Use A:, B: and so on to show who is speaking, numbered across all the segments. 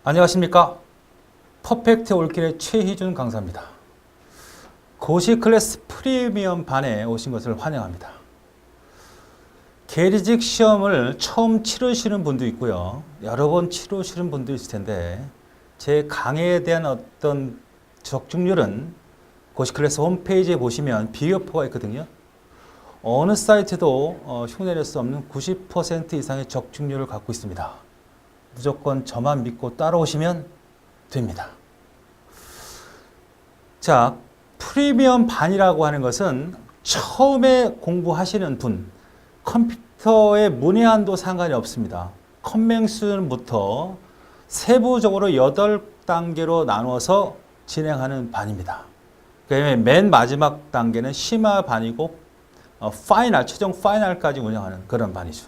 A: 안녕하십니까. 퍼펙트 올킬의 최희준 강사입니다. 고시 클래스 프리미엄 반에 오신 것을 환영합니다. 계리직 시험을 처음 치르시는 분도 있고요. 여러 번 치르시는 분도 있을 텐데 제 강의에 대한 어떤 적중률은 고시 클래스 홈페이지에 보시면 비교표가 있거든요. 어느 사이트도 흉내낼 수 없는 90% 이상의 적중률을 갖고 있습니다. 무조건 저만 믿고 따라오시면 됩니다. 자, 프리미엄 반이라고 하는 것은 처음에 공부하시는 분, 컴퓨터의 문의한도 상관이 없습니다. 컴맹수부터 세부적으로 8단계로 나누어서 진행하는 반입니다. 맨 마지막 단계는 심화 반이고 파이널, 최종 파이널까지 운영하는 그런 반이죠.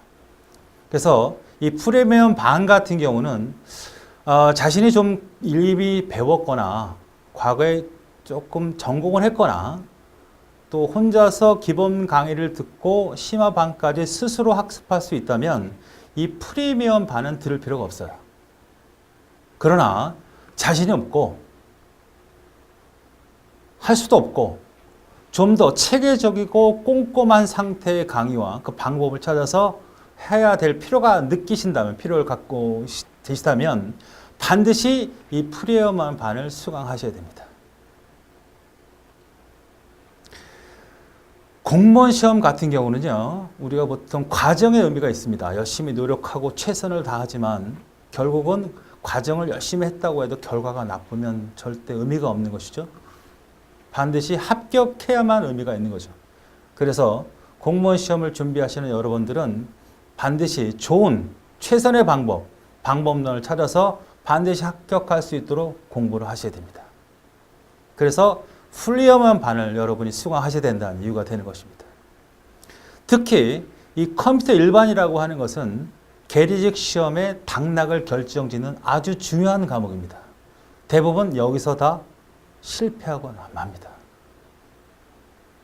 A: 그래서 이 프리미엄 반 같은 경우는 자신이 좀 일일이 배웠거나 과거에 조금 전공을 했거나 또 혼자서 기본 강의를 듣고 심화 반까지 스스로 학습할 수 있다면 이 프리미엄 반은 들을 필요가 없어요. 그러나 자신이 없고 할 수도 없고 좀 더 체계적이고 꼼꼼한 상태의 강의와 그 방법을 찾아서 해야 될 필요가 느끼신다면, 필요를 갖고 계시다면 반드시 이 프리미엄 반을 수강하셔야 됩니다. 공무원 시험 같은 경우는요, 우리가 보통 과정의 의미가 있습니다. 열심히 노력하고 최선을 다하지만 결국은 과정을 열심히 했다고 해도 결과가 나쁘면 절대 의미가 없는 것이죠. 반드시 합격해야만 의미가 있는 거죠. 그래서 공무원 시험을 준비하시는 여러분들은 반드시 좋은 최선의 방법론을 찾아서 반드시 합격할 수 있도록 공부를 하셔야 됩니다. 그래서 프리미엄 반을 여러분이 수강하셔야 된다는 이유가 되는 것입니다. 특히 이 컴퓨터 일반이라고 하는 것은 계리직 시험의 당락을 결정짓는 아주 중요한 과목입니다. 대부분 여기서 다 실패하고 맙니다.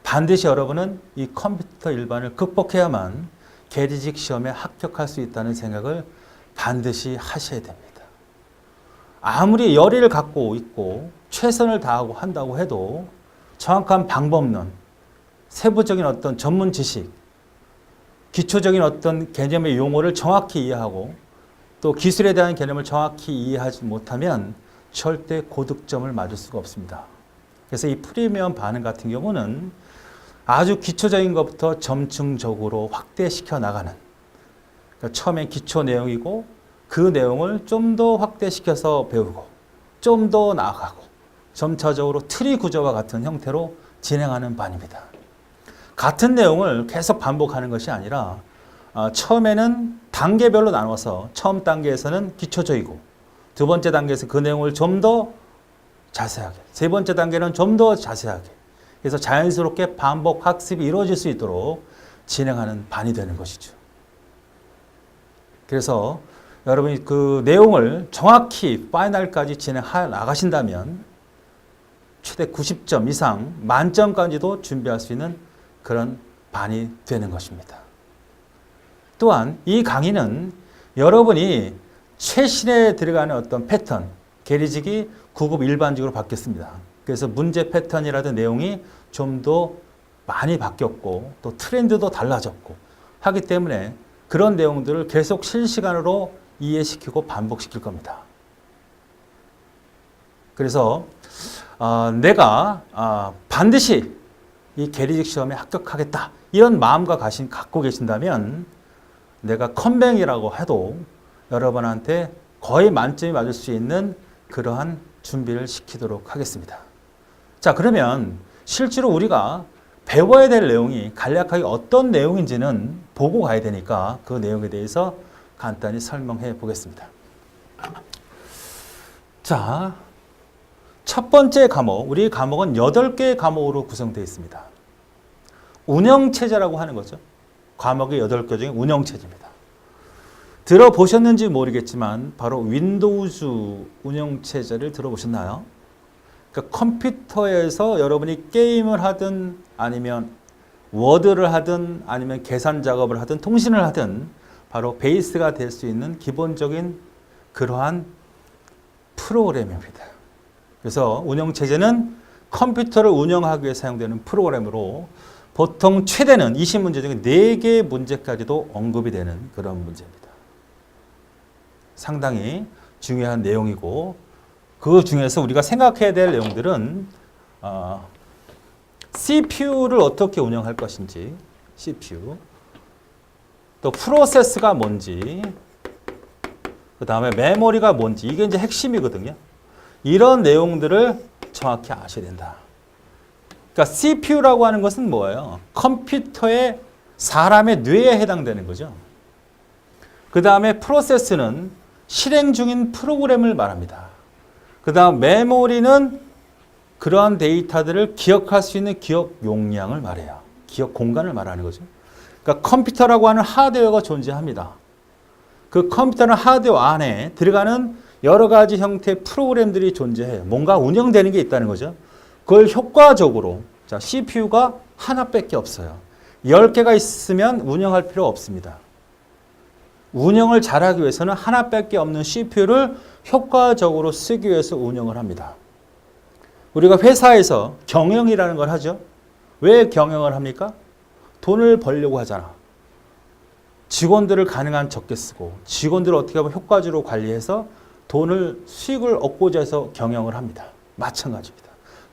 A: 반드시 여러분은 이 컴퓨터 일반을 극복해야만 계리직 시험에 합격할 수 있다는 생각을 반드시 하셔야 됩니다. 아무리 열의를 갖고 있고 최선을 다하고 한다고 해도 정확한 방법론, 세부적인 어떤 전문 지식, 기초적인 어떤 개념의 용어를 정확히 이해하고 또 기술에 대한 개념을 정확히 이해하지 못하면 절대 고득점을 맞을 수가 없습니다. 그래서 이 프리미엄 반응 같은 경우는 아주 기초적인 것부터 점층적으로 확대시켜 나가는, 그러니까 처음에 기초 내용이고 그 내용을 좀 더 확대시켜서 배우고 좀 더 나아가고 점차적으로 트리 구조와 같은 형태로 진행하는 반입니다. 같은 내용을 계속 반복하는 것이 아니라 처음에는 단계별로 나눠서 처음 단계에서는 기초적이고 두 번째 단계에서 그 내용을 좀 더 자세하게, 세 번째 단계는 좀 더 자세하게, 그래서 자연스럽게 반복 학습이 이루어질 수 있도록 진행하는 반이 되는 것이죠. 그래서 여러분이 그 내용을 정확히 파이널까지 진행해 나가신다면 최대 90점 이상 만점까지도 준비할 수 있는 그런 반이 되는 것입니다. 또한 이 강의는 여러분이 최신에 들어가는 어떤 패턴, 계리직이 9급 일반직으로 바뀌었습니다. 그래서 문제 패턴이라든 내용이 좀 더 많이 바뀌었고 또 트렌드도 달라졌고 하기 때문에 그런 내용들을 계속 실시간으로 이해시키고 반복시킬 겁니다. 그래서 내가 반드시 이 계리직 시험에 합격하겠다 이런 마음과 갖고 계신다면 내가 컴뱅이라고 해도 여러분한테 거의 만점이 맞을 수 있는 그러한 준비를 시키도록 하겠습니다. 자, 그러면 실제로 우리가 배워야 될 내용이 간략하게 어떤 내용인지는 보고 가야 되니까 그 내용에 대해서 간단히 설명해 보겠습니다. 자, 첫 번째 과목, 우리 과목은 8개의 과목으로 구성되어 있습니다. 운영체제라고 하는 거죠. 과목의 8개 중에 운영체제입니다. 들어보셨는지 모르겠지만 바로 윈도우즈 운영체제를 들어보셨나요? 그러니까 컴퓨터에서 여러분이 게임을 하든 아니면 워드를 하든 아니면 계산 작업을 하든 통신을 하든 바로 베이스가 될 수 있는 기본적인 그러한 프로그램입니다. 그래서 운영체제는 컴퓨터를 운영하기 위해 사용되는 프로그램으로 보통 최대는 20문제 중에 4개의 문제까지도 언급이 되는 그런 문제입니다. 상당히 중요한 내용이고 그 중에서 우리가 생각해야 될 내용들은 CPU를 어떻게 운영할 것인지, CPU, 또 프로세스가 뭔지, 그 다음에 메모리가 뭔지, 이게 이제 핵심이거든요. 이런 내용들을 정확히 아셔야 된다. 그러니까 CPU라고 하는 것은 뭐예요? 컴퓨터의 사람의 뇌에 해당되는 거죠. 그 다음에 프로세스는 실행 중인 프로그램을 말합니다. 그 다음 메모리는 그러한 데이터들을 기억할 수 있는 기억 용량을 말해요. 기억 공간을 말하는 거죠. 그러니까 컴퓨터라고 하는 하드웨어가 존재합니다. 그 컴퓨터는 하드웨어 안에 들어가는 여러 가지 형태의 프로그램들이 존재해요. 뭔가 운영되는 게 있다는 거죠. 그걸 효과적으로, 자, CPU가 하나밖에 없어요. 10개가 있으면 운영할 필요 없습니다. 운영을 잘하기 위해서는 하나밖에 없는 CPU를 효과적으로 쓰기 위해서 운영을 합니다. 우리가 회사에서 경영이라는 걸 하죠. 왜 경영을 합니까? 돈을 벌려고 하잖아. 직원들을 가능한 적게 쓰고 직원들을 어떻게 하면 효과적으로 관리해서 돈을 수익을 얻고자 해서 경영을 합니다. 마찬가지입니다.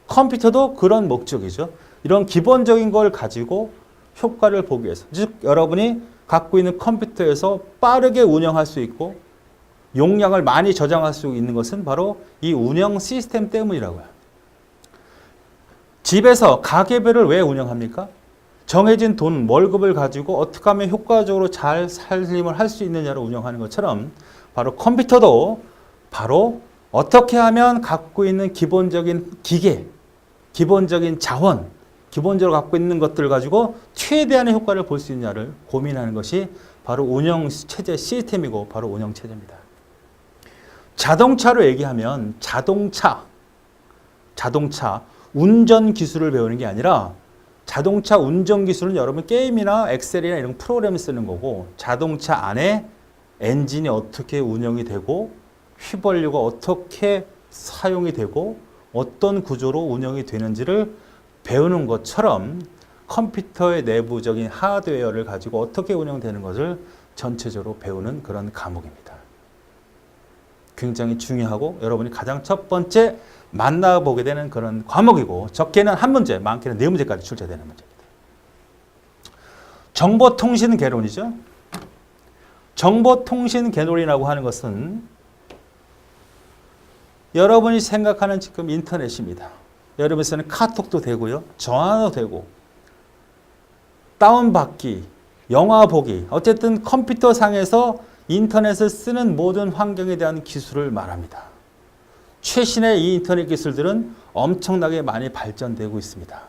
A: 컴퓨터도 그런 목적이죠. 이런 기본적인 걸 가지고 효과를 보기 위해서. 즉 여러분이 갖고 있는 컴퓨터에서 빠르게 운영할 수 있고 용량을 많이 저장할 수 있는 것은 바로 이 운영 시스템 때문이라고요. 집에서 가계별을 왜 운영합니까? 정해진 돈, 월급을 가지고 어떻게 하면 효과적으로 잘 살림을 할 수 있느냐를 운영하는 것처럼 바로 컴퓨터도 바로 어떻게 하면 갖고 있는 기본적인 기계, 기본적인 자원, 기본적으로 갖고 있는 것들을 가지고 최대한의 효과를 볼 수 있느냐를 고민하는 것이 바로 운영체제 시스템이고 바로 운영체제입니다. 자동차로 얘기하면 자동차 운전 기술을 배우는 게 아니라 자동차 운전 기술은 여러분 게임이나 엑셀이나 이런 프로그램을 쓰는 거고 자동차 안에 엔진이 어떻게 운영이 되고 휘발유가 어떻게 사용이 되고 어떤 구조로 운영이 되는지를 배우는 것처럼 컴퓨터의 내부적인 하드웨어를 가지고 어떻게 운영되는 것을 전체적으로 배우는 그런 과목입니다. 굉장히 중요하고 여러분이 가장 첫 번째 만나보게 되는 그런 과목이고 적게는 한 문제, 많게는 4문제까지 출제되는 문제입니다. 정보통신 개론이죠. 정보통신 개론이라고 하는 것은 여러분이 생각하는 지금 인터넷입니다. 여러분에서는 카톡도 되고요. 전화도 되고 다운받기, 영화 보기 어쨌든 컴퓨터 상에서 인터넷을 쓰는 모든 환경에 대한 기술을 말합니다. 최신의 이 인터넷 기술들은 엄청나게 많이 발전되고 있습니다.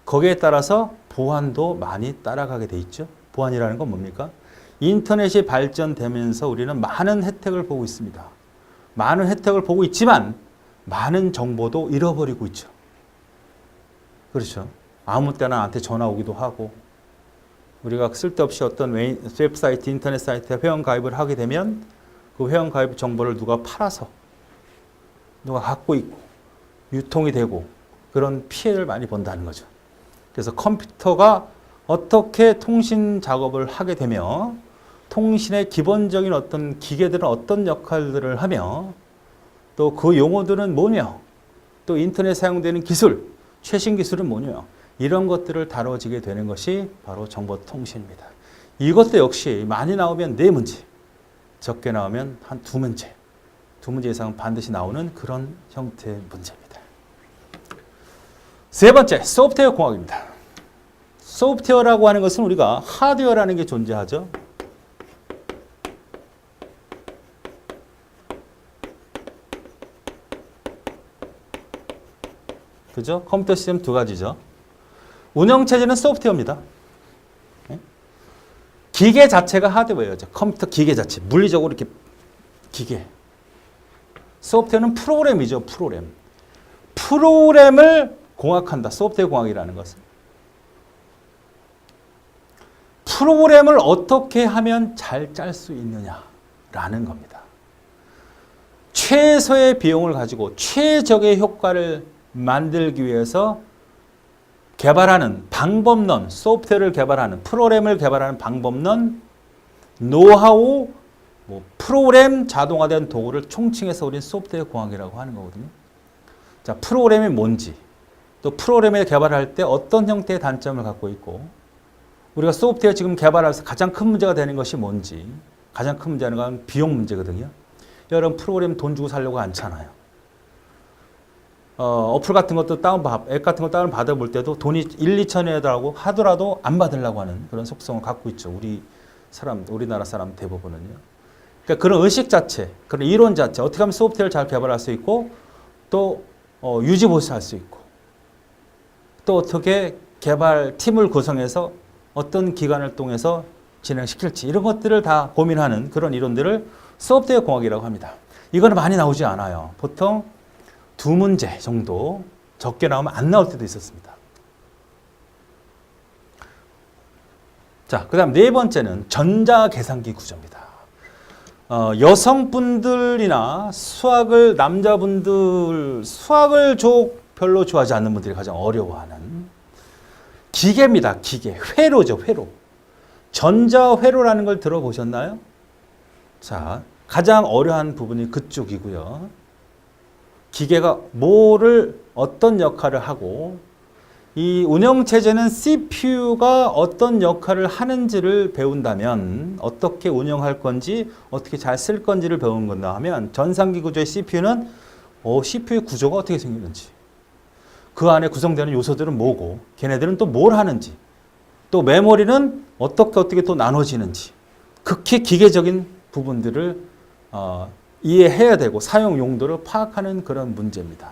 A: 거기에 따라서 보안도 많이 따라가게 돼 있죠. 보안이라는 건 뭡니까? 인터넷이 발전되면서 우리는 많은 혜택을 보고 있습니다. 많은 혜택을 보고 있지만 많은 정보도 잃어버리고 있죠. 그렇죠. 아무 때나 나한테 전화 오기도 하고 우리가 쓸데없이 어떤 웹사이트, 인터넷 사이트에 회원가입을 하게 되면 그 회원가입 정보를 누가 팔아서 누가 갖고 있고 유통이 되고 그런 피해를 많이 본다는 거죠. 그래서 컴퓨터가 어떻게 통신 작업을 하게 되며 통신의 기본적인 어떤 기계들은 어떤 역할들을 하며 또 그 용어들은 뭐냐 또 인터넷 사용되는 기술, 최신 기술은 뭐냐 이런 것들을 다뤄지게 되는 것이 바로 정보통신입니다. 이것도 역시 많이 나오면 4문제, 적게 나오면 한 2문제, 2문제 이상은 반드시 나오는 그런 형태의 문제입니다. 세 번째, 소프트웨어 공학입니다. 소프트웨어라고 하는 것은 우리가 하드웨어라는 게 존재하죠. 그죠? 컴퓨터 시스템 2가지죠. 운영체제는 소프트웨어입니다. 기계 자체가 하드웨어죠. 컴퓨터 기계 자체. 물리적으로 이렇게 기계. 소프트웨어는 프로그램이죠. 프로그램. 프로그램을 공학한다. 소프트웨어 공학이라는 것은. 프로그램을 어떻게 하면 잘 짤 수 있느냐라는 겁니다. 최소의 비용을 가지고 최적의 효과를 만들기 위해서 개발하는 방법론, 소프트웨어를 개발하는, 프로그램을 개발하는 방법론, 노하우, 프로그램 자동화된 도구를 총칭해서 우리는 소프트웨어 공학이라고 하는 거거든요. 자, 프로그램이 뭔지, 또 프로그램을 개발할 때 어떤 형태의 단점을 갖고 있고, 우리가 소프트웨어 지금 개발하면서 가장 큰 문제가 되는 것이 뭔지, 가장 큰 문제는 건 비용 문제거든요. 여러분 프로그램 돈 주고 살려고 않잖아요. 어플 같은 것도 앱 같은 거 다운 받아볼 때도 돈이 1, 2천이라고 하더라도 안 받으려고 하는 그런 속성을 갖고 있죠. 우리나라 사람 대부분은요. 그러니까 그런 의식 자체, 그런 이론 자체, 어떻게 하면 소프트웨어를 잘 개발할 수 있고, 또 유지 보수할 수 있고, 또 어떻게 개발팀을 구성해서 어떤 기관을 통해서 진행시킬지, 이런 것들을 다 고민하는 그런 이론들을 소프트웨어 공학이라고 합니다. 이거는 많이 나오지 않아요. 보통 2문제 정도, 적게 나오면 안 나올 때도 있었습니다. 자, 그 다음 4번째는 전자계산기 구조입니다. 여성분들이나 남자분들, 수학을 별로 좋아하지 않는 분들이 가장 어려워하는 기계입니다. 기계. 회로죠, 회로. 전자회로라는 걸 들어보셨나요? 자, 가장 어려운 부분이 그쪽이고요. 기계가 어떤 역할을 하고, 이 운영체제는 CPU가 어떤 역할을 하는지를 배운다면, 어떻게 운영할 건지, 어떻게 잘 쓸 건지를 배운 건가 하면, 전산기 구조의 CPU는 CPU 구조가 어떻게 생기는지, 그 안에 구성되는 요소들은 뭐고, 걔네들은 또 뭘 하는지, 또 메모리는 어떻게 또 나눠지는지, 극히 기계적인 부분들을 이해해야 되고 사용 용도를 파악하는 그런 문제입니다.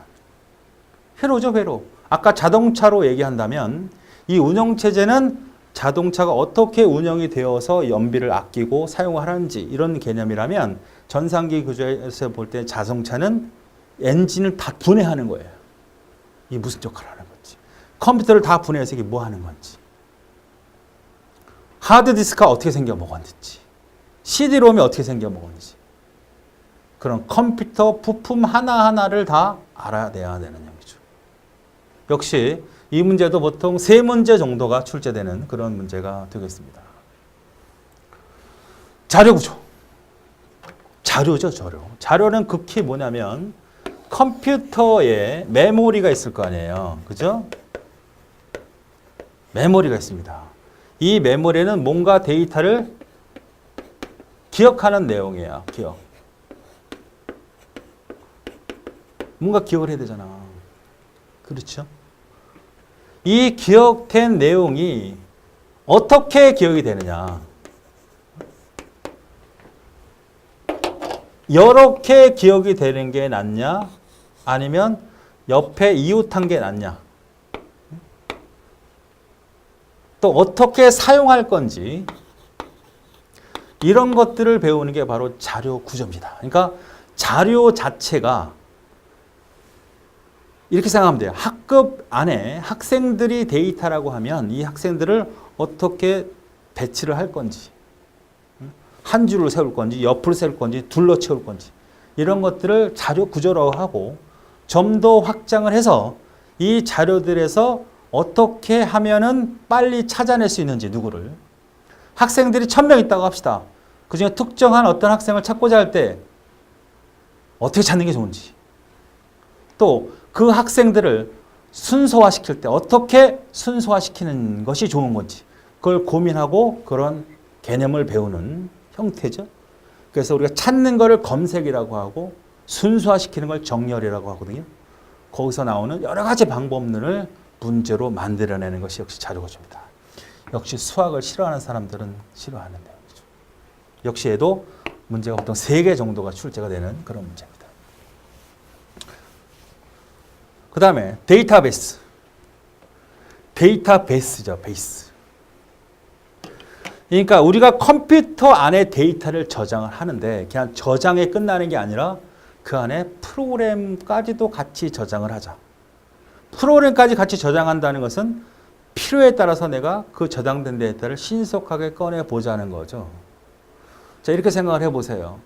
A: 회로죠, 회로. 아까 자동차로 얘기한다면 이 운영체제는 자동차가 어떻게 운영이 되어서 연비를 아끼고 사용을 하는지, 이런 개념이라면, 전산기 구조에서 볼 때 자동차는 엔진을 다 분해하는 거예요. 이게 무슨 역할을 하는 건지. 컴퓨터를 다 분해해서 이게 뭐 하는 건지. 하드디스크가 어떻게 생겨 먹었는지. CD롬이 어떻게 생겨 먹었는지. 그런 컴퓨터 부품 하나하나를 다 알아내야 되는 얘기죠. 역시 이 문제도 보통 3문제 정도가 출제되는 그런 문제가 되겠습니다. 자료구조. 자료죠, 자료. 자료는 극히 뭐냐면 컴퓨터에 메모리가 있을 거 아니에요. 그죠? 메모리가 있습니다. 이 메모리는 뭔가 데이터를 기억하는 내용이에요. 기억. 뭔가 기억을 해야 되잖아. 그렇죠? 이 기억된 내용이 어떻게 기억이 되느냐. 이렇게 기억이 되는 게 낫냐? 아니면 옆에 이웃한 게 낫냐? 또 어떻게 사용할 건지, 이런 것들을 배우는 게 바로 자료 구조입니다. 그러니까 자료 자체가 이렇게 생각하면 돼요. 학급 안에 학생들이 데이터라고 하면 이 학생들을 어떻게 배치를 할 건지, 한 줄을 세울 건지, 옆을 세울 건지, 둘러 채울 건지, 이런 것들을 자료 구조라고 하고, 좀 더 확장을 해서 이 자료들에서 어떻게 하면은 빨리 찾아낼 수 있는지, 누구를. 학생들이 1000명 있다고 합시다. 그중에 특정한 어떤 학생을 찾고자 할 때 어떻게 찾는 게 좋은지, 또 그 학생들을 순서화시킬 때 어떻게 순서화시키는 것이 좋은 건지, 그걸 고민하고 그런 개념을 배우는 형태죠. 그래서 우리가 찾는 거를 검색이라고 하고 순서화시키는 걸 정렬이라고 하거든요. 거기서 나오는 여러 가지 방법론을 문제로 만들어내는 것이 역시 자료구조입니다. 역시 수학을 싫어하는 사람들은 싫어하는 내용이죠. 역시 얘도 문제가 보통 3개 정도가 출제가 되는 그런 문제입니다. 그 다음에 데이터베이스. 데이터베이스죠, 베이스. 그러니까 우리가 컴퓨터 안에 데이터를 저장을 하는데 그냥 저장에 끝나는 게 아니라 그 안에 프로그램까지도 같이 저장을 하자. 프로그램까지 같이 저장한다는 것은 필요에 따라서 내가 그 저장된 데이터를 신속하게 꺼내보자는 거죠. 자, 이렇게 생각을 해보세요.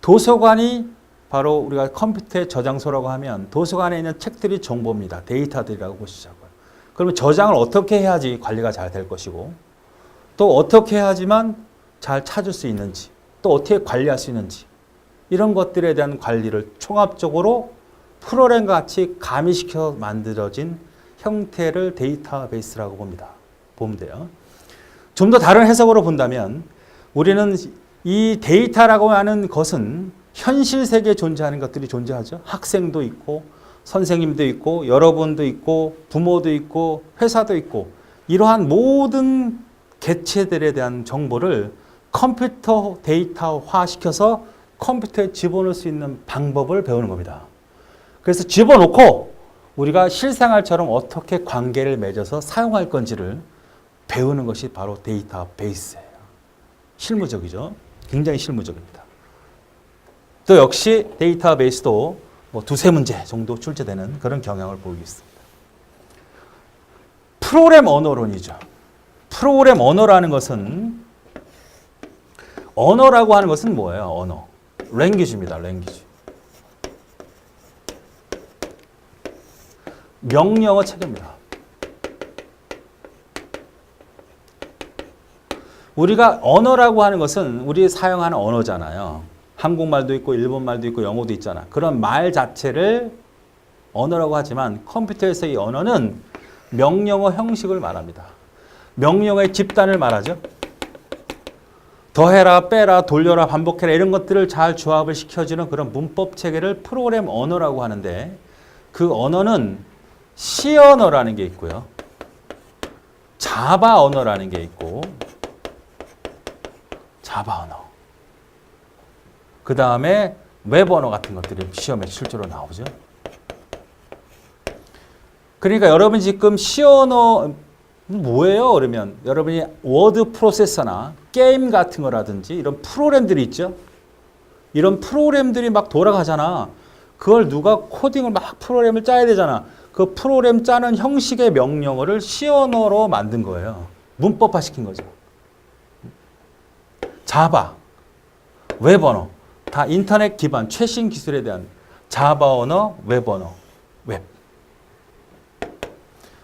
A: 도서관이 바로 우리가 컴퓨터의 저장소라고 하면 도서관에 있는 책들이 정보입니다. 데이터들이라고 보시자고요. 그러면 저장을 어떻게 해야지 관리가 잘 될 것이고 또 어떻게 해야지만 잘 찾을 수 있는지 또 어떻게 관리할 수 있는지 이런 것들에 대한 관리를 총합적으로 프로그램과 같이 가미시켜 만들어진 형태를 데이터베이스라고 보면 돼요. 좀 더 다른 해석으로 본다면 우리는 이 데이터라고 하는 것은 현실 세계에 존재하는 것들이 존재하죠. 학생도 있고 선생님도 있고 여러분도 있고 부모도 있고 회사도 있고 이러한 모든 개체들에 대한 정보를 컴퓨터 데이터화 시켜서 컴퓨터에 집어넣을 수 있는 방법을 배우는 겁니다. 그래서 집어넣고 우리가 실생활처럼 어떻게 관계를 맺어서 사용할 건지를 배우는 것이 바로 데이터베이스예요. 실무적이죠. 굉장히 실무적입니다. 또 역시 데이터베이스도 뭐 두세 문제 정도 출제되는 그런 경향을 보이고 있습니다. 프로그램 언어론이죠. 프로그램 언어라는 것은 언어라고 하는 것은 뭐예요? 언어. 랭귀지입니다. 랭귀지. 명령어 체계입니다. 우리가 언어라고 하는 것은 우리 사용하는 언어잖아요. 한국말도 있고 일본말도 있고 영어도 있잖아. 그런 말 자체를 언어라고 하지만 컴퓨터에서 이 언어는 명령어 형식을 말합니다. 명령어의 집단을 말하죠. 더해라, 빼라, 돌려라, 반복해라 이런 것들을 잘 조합을 시켜주는 그런 문법 체계를 프로그램 언어라고 하는데 그 언어는 C 언어라는 게 있고요. 자바 언어라는 게 있고 자바 언어. 그 다음에 웹 언어 같은 것들이 시험에 실제로 나오죠. 그러니까 여러분이 지금 C 언어 뭐예요? 그러면 여러분이 워드 프로세서나 게임 같은 거라든지 이런 프로그램들이 있죠. 이런 프로그램들이 막 돌아가잖아. 그걸 누가 코딩을 막 프로그램을 짜야 되잖아. 그 프로그램 짜는 형식의 명령어를 C 언어로 만든 거예요. 문법화 시킨 거죠. 자바, 웹 언어, 다 인터넷 기반 최신 기술에 대한 자바 언어, 웹 언어, 웹.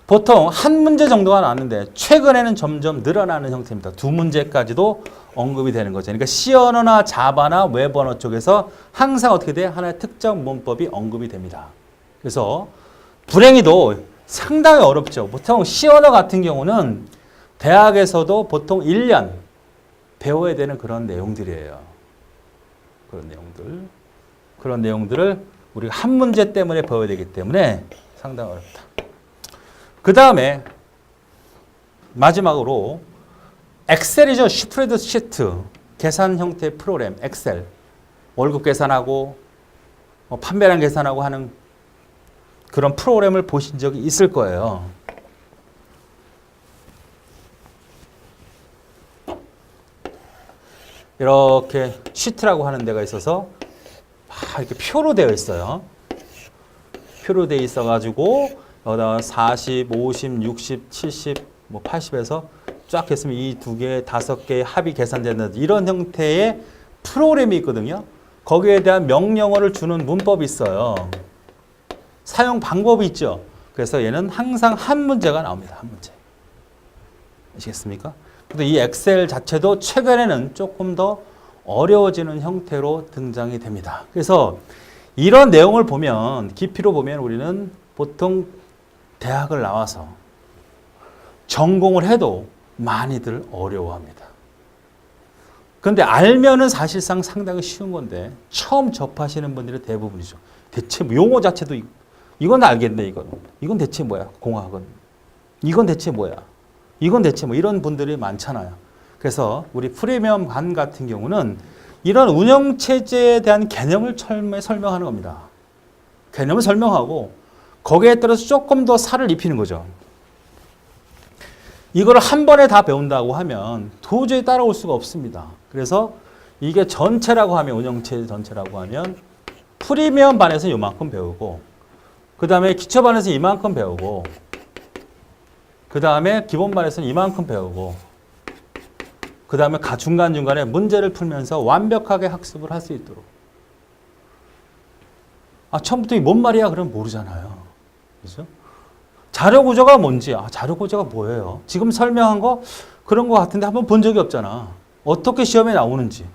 A: 보통 한 문제 정도가 나왔는데 최근에는 점점 늘어나는 형태입니다. 두 문제까지도 언급이 되는 거죠. 그러니까 C 언어나 자바나 웹 언어 쪽에서 항상 어떻게 돼? 하나의 특정 문법이 언급이 됩니다. 그래서 불행히도 상당히 어렵죠. 보통 C 언어 같은 경우는 대학에서도 보통 1년 배워야 되는 그런 내용들이에요. 그런 내용들을 우리가 한 문제 때문에 배워야 되기 때문에 상당히 어렵다. 그 다음에 마지막으로 엑셀이죠. 스프레드시트 계산 형태의 프로그램 엑셀. 월급 계산하고 판매량 계산하고 하는 그런 프로그램을 보신 적이 있을 거예요. 이렇게 시트라고 하는 데가 있어서 이렇게 표로 되어 있어요. 표로 되어 있어가지고 여기다 40, 50, 60, 70, 뭐 80에서 쫙 했으면 이 두 개, 다섯 개의 합이 계산되는 이런 형태의 프로그램이 있거든요. 거기에 대한 명령어를 주는 문법이 있어요. 사용 방법이 있죠. 그래서 얘는 항상 한 문제가 나옵니다. 한 문제. 아시겠습니까? 근데 이 엑셀 자체도 최근에는 조금 더 어려워지는 형태로 등장이 됩니다. 그래서 이런 내용을 보면 깊이로 보면 우리는 보통 대학을 나와서 전공을 해도 많이들 어려워합니다. 그런데 알면은 사실상 상당히 쉬운 건데 처음 접하시는 분들이 대부분이죠. 대체 용어 자체도 이건 알겠네. 이건 대체 뭐야? 공학은. 이건 대체 뭐야? 이건 대체 뭐 이런 분들이 많잖아요. 그래서 우리 프리미엄 반 같은 경우는 이런 운영체제에 대한 개념을 설명하는 겁니다. 개념을 설명하고 거기에 따라서 조금 더 살을 입히는 거죠. 이거를 한 번에 다 배운다고 하면 도저히 따라올 수가 없습니다. 그래서 이게 전체라고 하면 운영체제 전체라고 하면 프리미엄 반에서 이만큼 배우고 그 다음에 기초반에서 이만큼 배우고 그 다음에 기본반에서는 이만큼 배우고 그 다음에 중간중간에 문제를 풀면서 완벽하게 학습을 할 수 있도록 처음부터 이게 뭔 말이야? 그러면 모르잖아요. 그죠? 자료 구조가 뭔지, 자료 구조가 뭐예요? 지금 설명한 거 그런 거 같은데 한번 본 적이 없잖아. 어떻게 시험에 나오는지,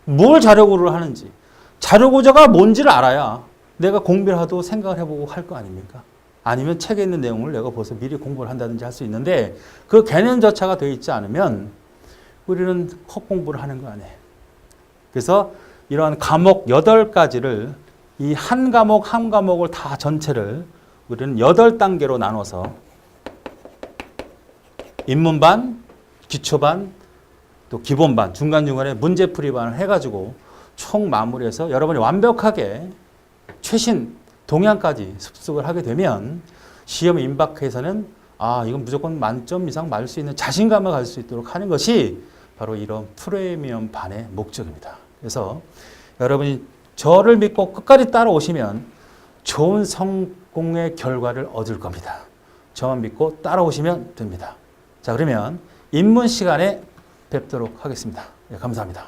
A: 뭘 자료 구조를 하는지, 자료 구조가 뭔지를 알아야 내가 공부를 하도 생각을 해보고 할 거 아닙니까? 아니면 책에 있는 내용을 내가 벌써 미리 공부를 한다든지 할 수 있는데 그 개념조차가 되어 있지 않으면 우리는 헛공부를 하는 거 아니에요. 그래서 이러한 과목 8가지를 이 한 과목 한 과목을 다 전체를 우리는 8단계로 나눠서 입문반, 기초반, 또 기본반, 중간중간에 문제풀이반을 해가지고 총 마무리해서 여러분이 완벽하게 최신 동향까지 습득을 하게 되면 시험 임박해서는 이건 무조건 만점 이상 맞을 수 있는 자신감을 가질 수 있도록 하는 것이 바로 이런 프리미엄 반의 목적입니다. 그래서 여러분이 저를 믿고 끝까지 따라오시면 좋은 성공의 결과를 얻을 겁니다. 저만 믿고 따라오시면 됩니다. 자, 그러면 입문 시간에 뵙도록 하겠습니다. 감사합니다.